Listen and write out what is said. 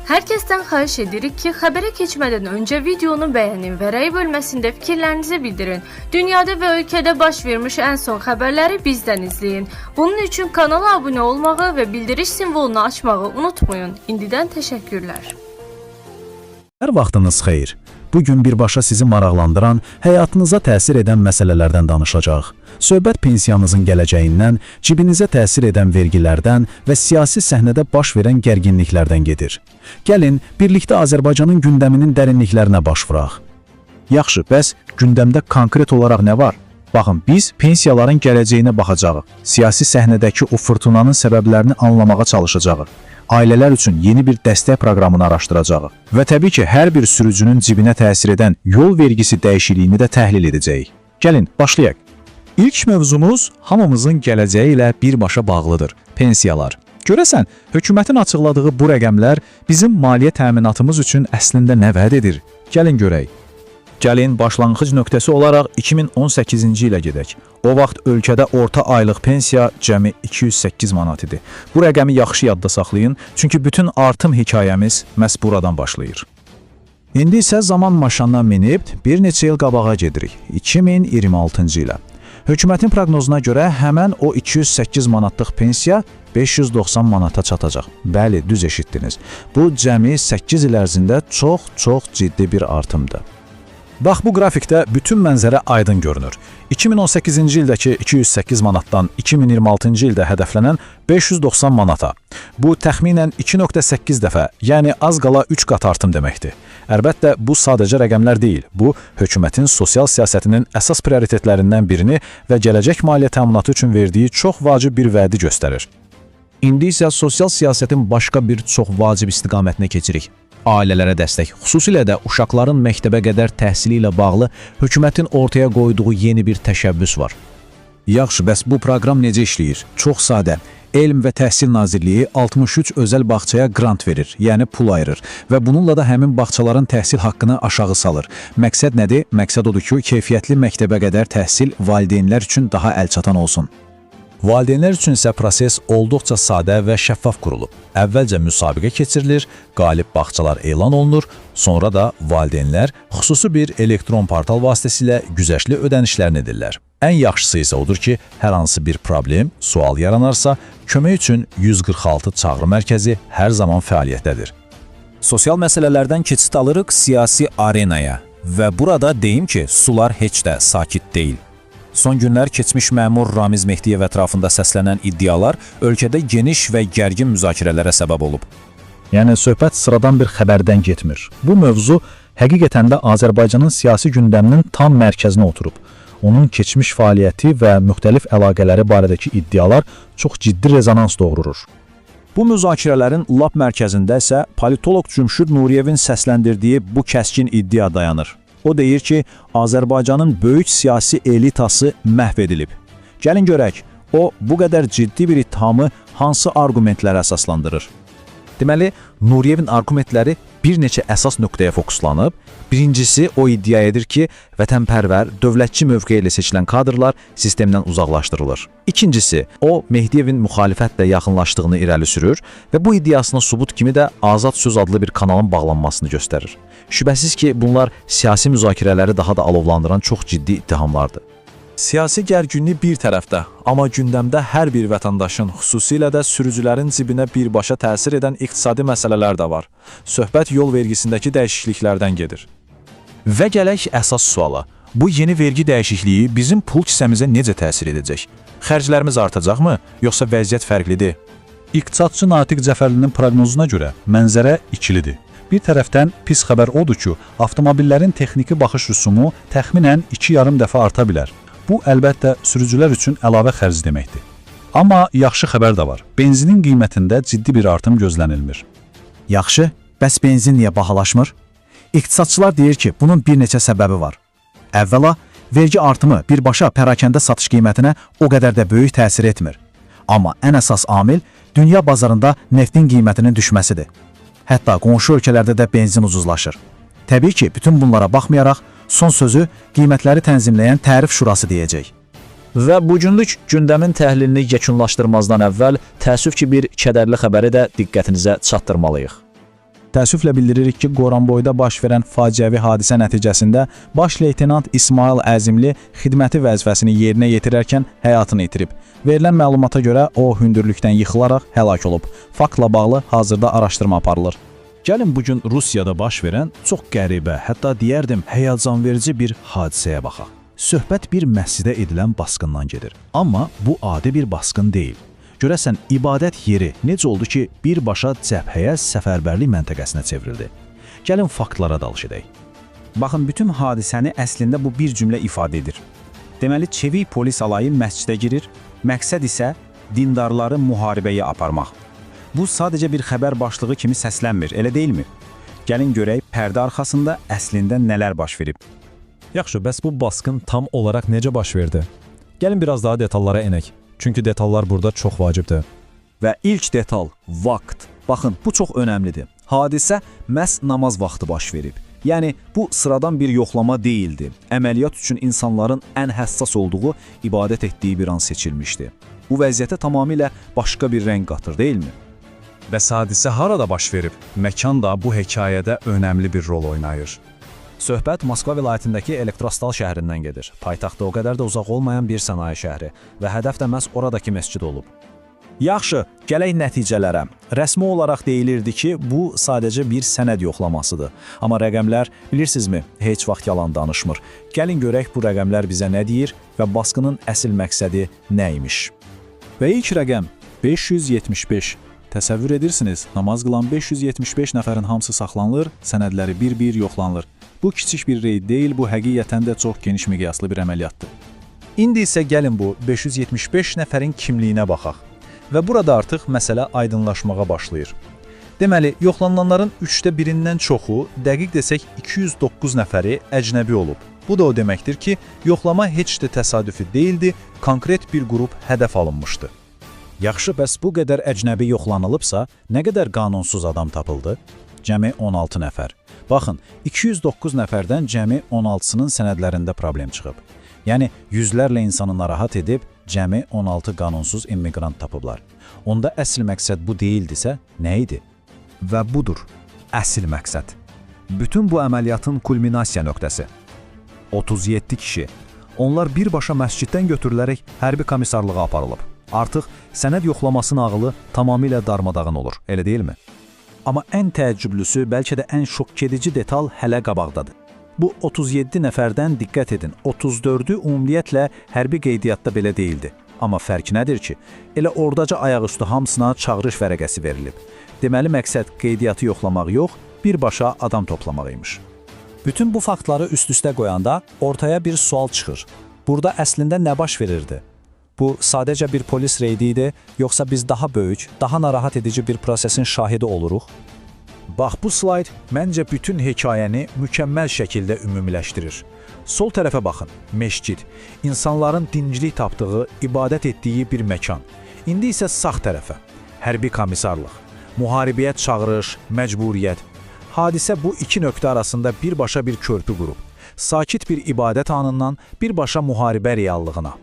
Hər kəsdən xahiş edirik ki, xəbərə keçmədən öncə videonu bəyənin və rəy bölməsində fikirlərinizi bildirin. Dünyada və ölkədə baş vermiş ən son xəbərləri bizdən izləyin. Bunun üçün kanala abunə olmağı və bildiriş simvolunu açmağı unutmayın. İndidən təşəkkürlər. Hər vaxtınız xeyir. Bugün birbaşa sizi maraqlandıran, həyatınıza təsir edən məsələlərdən danışacaq. Söhbət pensiyanızın gələcəyindən, cibinizə təsir edən vergilərdən və siyasi səhnədə baş verən gərginliklərdən gedir. Gəlin, birlikdə Azərbaycanın gündəminin dərinliklərinə baş vuraq. Yaxşı, bəs gündəmdə konkret olaraq nə var? Baxın, biz pensiyaların gələcəyinə baxacağıq. Siyasi səhnədəki o fırtınanın səbəblərini anlamağa çalışacağıq. Ailələr üçün yeni bir dəstək proqramını araşdıracağıq. Və təbii ki, hər bir sürücünün cibinə təsir edən yol vergisi dəyişikliyini də təhlil edəcəyik. Gəlin, başlayaq. İlk mövzumuz hamımızın gələcəyi ilə birbaşa bağlıdır. Pensiyalar. Görəsən, hökumətin açıqladığı bu rəqəmlər bizim maliyyə təminatımız üçün əslində nə vəd edir? Gəlin görək. Gəlin, başlanğıc nöqtəsi olaraq 2018-ci ilə gedək. O vaxt ölkədə orta aylıq pensiya cəmi 208 manat idi. Bu rəqəmi yaxşı yadda saxlayın, çünki bütün artım hekayəmiz məhz buradan başlayır. İndi isə zaman maşınına minib bir neçə il qabağa gedirik, 2026-cı ilə. Hökumətin proqnozuna görə həmən o 208 manatlıq pensiya 590 manata çatacaq. Bəli, düz eşitdiniz. Bu cəmi 8 il ərzində çox ciddi bir artımdır. Bax, bu qrafikdə bütün mənzərə aydın görünür. 2018-ci ildəki 208 manatdan 2026-cı ildə hədəflənən 590 manata. Bu, təxminən 2,8 dəfə, yəni az qala 3 qat artım deməkdir. Əlbəttə, bu sadəcə rəqəmlər deyil. Bu, hökumətin sosial siyasətinin əsas prioritetlərindən birini və gələcək maliyyə təminatı üçün verdiyi çox vacib bir vədi göstərir. İndi isə sosial siyasətin başqa bir çox vacib istiqamətinə keçirik. Ailələrə dəstək, xüsusilə də uşaqların məktəbə qədər təhsili ilə bağlı hökumətin ortaya qoyduğu yeni bir təşəbbüs var. Yaxşı, bəs bu proqram necə işləyir? Çox sadə. Elm və Təhsil Nazirliyi 63 özəl bağçaya qrant verir, yəni pul ayırır və bununla da həmin bağçaların təhsil haqqını aşağı salır. Məqsəd nədir? Məqsəd odur ki, keyfiyyətli məktəbə qədər təhsil valideynlər üçün daha əlçatan olsun. Valideynlər üçün isə proses olduqca sadə və şəffaf qurulub. Əvvəlcə müsabiqə keçirilir, qalib bağçalar elan olunur, sonra da valideynlər xüsusi bir elektron portal vasitəsilə güzəştli ödənişlərini edirlər. Ən yaxşısı isə odur ki, hər hansı bir problem, sual yaranarsa, kömək üçün 146 çağrı mərkəzi hər zaman fəaliyyətdədir. Sosial məsələlərdən keçid alırıq siyasi arenaya və burada deyim ki, sular heç də sakit deyil. Son günlər keçmiş məmur Ramiz Mehdiyev ətrafında səslənən iddialar ölkədə geniş və gərgin müzakirələrə səbəb olub. Yəni, söhbət sıradan bir xəbərdən getmir. Bu mövzu həqiqətən də Azərbaycanın siyasi gündəminin tam mərkəzinə oturub. Onun keçmiş fəaliyyəti və müxtəlif əlaqələri barədəki iddialar çox ciddi rezonans doğurur. Bu müzakirələrin lap mərkəzində isə politoloq Cümşüd Nuriyevin səsləndirdiyi bu kəskin iddia dayanır. O deyir ki, Azərbaycanın böyük siyasi elitası məhv edilib. Gəlin görək, o bu qədər ciddi bir ittihamı hansı argumentlərə əsaslandırır? Deməli, Nuriyevin argumentləri bir neçə əsas nöqtəyə fokuslanıb. Birincisi, o iddia edir ki, vətənpərvər, dövlətçi mövqeyi ilə seçilən kadrlar sistemdən uzaqlaşdırılır. İkincisi, o Mehdiyevin müxalifətlə yaxınlaşdığını irəli sürür və bu iddiasına sübut kimi də Azad Söz adlı bir kanalın bağlanmasını göstərir. Şübhəsiz ki, bunlar siyasi müzakirələri daha da alovlandıran çox ciddi ittihamlardır. Siyasi gərginlik bir tərəfdə, amma gündəmdə hər bir vətəndaşın, xüsusilə də sürücülərin cibinə birbaşa təsir edən iqtisadi məsələlər də var. Söhbət yol vergisindəki dəyişikliklərdən gedir. Və gələk əsas suala. Bu yeni vergi dəyişikliyi bizim pul kisəmizə necə təsir edəcək? Xərclərimiz artacaqmı, yoxsa vəziyyət fərqlidir? İqtisadçı Natiq Cəfərlinin proqnozuna görə mənzərə ikilidir. Bir tərəfdən pis xəbər odur ki, avtomobillərin texniki baxış rüsumu təxminən 2,5 dəfə arta bilər. Bu, əlbəttə, sürücülər üçün əlavə xərc deməkdir. Amma yaxşı xəbər də var. Benzinin qiymətində ciddi bir artım gözlənilmir. Yaxşı, bəs benzin niyə bahalaşmır? İqtisadçılar deyir ki, bunun bir neçə səbəbi var. Əvvəla, vergi artımı birbaşa pərakəndə satış qiymətinə o qədər də böyük təsir etmir. Amma ən əsas amil dünya bazarında neftin qiymətinin düşməsidir. Hətta qonşu ölkələrdə də benzin ucuzlaşır. Təbii ki, bütün bunlara baxmayaraq, son sözü qiymətləri tənzimləyən Tərif Şurası deyəcək. Və bugünlük gündəmin təhlilini yekunlaşdırmazdan əvvəl təəssüf ki, bir kədərli xəbəri də diqqətinizə çatdırmalıyıq. Təəssüflə bildiririk ki, Goranboyda baş verən faciəvi hadisə nəticəsində baş leytenant İsmail Əzimli xidməti vəzifəsini yerinə yetirərkən həyatını itirib. Verilən məlumata görə o hündürlükdən yıxılaraq həlak olub. Faktla bağlı hazırda araşdırma aparılır. Gəlin bugün Rusiyada baş verən çox qəribə, hətta deyərdim həyəcanverici bir hadisəyə baxaq. Söhbət bir məscidə edilən basqından gedir. Amma bu adi bir basqın deyil. Görəsən, ibadət yeri necə oldu ki, birbaşa cəbhəyə səfərbərlik məntəqəsinə çevrildi? Gəlin faktlara dalış edək. Baxın, bütün hadisəni əslində bu bir cümlə ifadə edir. Deməli, çevik polis alayı məscidə girir, məqsəd isə dindarları müharibəyə aparmaq. Bu sadəcə bir xəbər başlığı kimi səslənmir, elə deyilmi? Gəlin görək, pərdə arxasında əslində nələr baş verib. Yaxşı, bəs bu basqın tam olaraq necə baş verdi? Gəlin biraz daha detallara enək. Çünki detallar burada çox vacibdir. Və ilk detal, vaxt. Baxın, bu çox önəmlidir. Hadisə məhz namaz vaxtı baş verib. Yəni, bu sıradan bir yoxlama deyildi. Əməliyyat üçün insanların ən həssas olduğu, ibadət etdiyi bir an seçilmişdi. Bu vəziyyətə tamamilə başqa bir rəng qatır, deyilmi? Bəs hadisə harada baş verib? Məkan da bu hekayədə önəmli bir rol oynayır. Söhbət Moskva vilayətindəki Elektrostal şəhərindən gedir. Paytaxtda o qədər də uzaq olmayan bir sənaye şəhəri və hədəf də məhz oradakı məscid olub. Yaxşı, gələk nəticələrə. Rəsmi olaraq deyilirdi ki, bu sadəcə bir sənəd yoxlamasıdır. Amma rəqəmlər, bilirsinizmi, heç vaxt yalan danışmır. Gəlin görək bu rəqəmlər bizə nə deyir və basqının əsl məqsədi nə imiş. Və ilk rəqəm 575. Təsəvvür edirsiniz, namaz qılan 575 nəfərin hamısı saxlanılır, sənədləri bir-bir yoxlanılır. Bu kiçik bir reyd deyil, bu həqiqətən də çox geniş miqyaslı bir əməliyyatdır. İndi isə gəlin bu 575 nəfərin kimliyinə baxaq. Və burada artıq məsələ aydınlaşmağa başlayır. Deməli, yoxlanılanların 1/3-dən çoxu, dəqiq desək 209 nəfəri əcnəbi olub. Bu da o deməkdir ki, yoxlama heç də təsadüfi deyildi, konkret bir qrup hədəf alınmışdı. Yaxşı, bəs bu qədər əcnəbi yoxlanılıbsa, nə qədər qanunsuz adam tapıldı? Cəmi 16 nəfər. Baxın, 209 nəfərdən cəmi 16-sının sənədlərində problem çıxıb. Yəni, yüzlərlə insanı narahat edib, cəmi 16 qanunsuz immiqrant tapıblar. Onda əsl məqsəd bu deyildisə, nə idi? Və budur, əsl məqsəd. Bütün bu əməliyyatın kulminasiya nöqtəsi. 37 kişi. Onlar birbaşa məsciddən götürülərək hərbi komissarlığa aparılıb. Artıq sənəd yoxlaması nağılı tamamilə darmadağın olur, elə deyilmi? Amma ən təəccüblüsü, bəlkə də ən şokkedici detal hələ qabaqdadır. Bu 37 nəfərdən diqqət edin, 34-ü ümumiyyətlə hərbi qeydiyyatda belə deyildi. Amma fərq nədir ki? Elə ordaca ayaqüstü hamısına çağırış vərəqəsi verilib. Deməli, məqsəd qeydiyyatı yoxlamaq yox, birbaşa adam toplamaq imiş. Bütün bu faktları üst-üstə qoyanda ortaya bir sual çıxır. Burada əslində nə baş verirdi? Bu sadəcə bir polis reydi idi, yoxsa biz daha böyük, daha narahat edici bir prosesin şahidi oluruq? Bax, bu slayd məncə bütün hekayəni mükəmməl şəkildə ümumiləşdirir. Sol tərəfə baxın, meşcid, insanların dincilik tapdığı, ibadət etdiyi bir məkan. İndi isə sağ tərəfə, hərbi komissarlıq, müharibəyə çağırış, məcburiyyət. Hadisə bu iki nöqtə arasında birbaşa bir körpü qurub. Sakit bir ibadət anından birbaşa müharibə reallığına.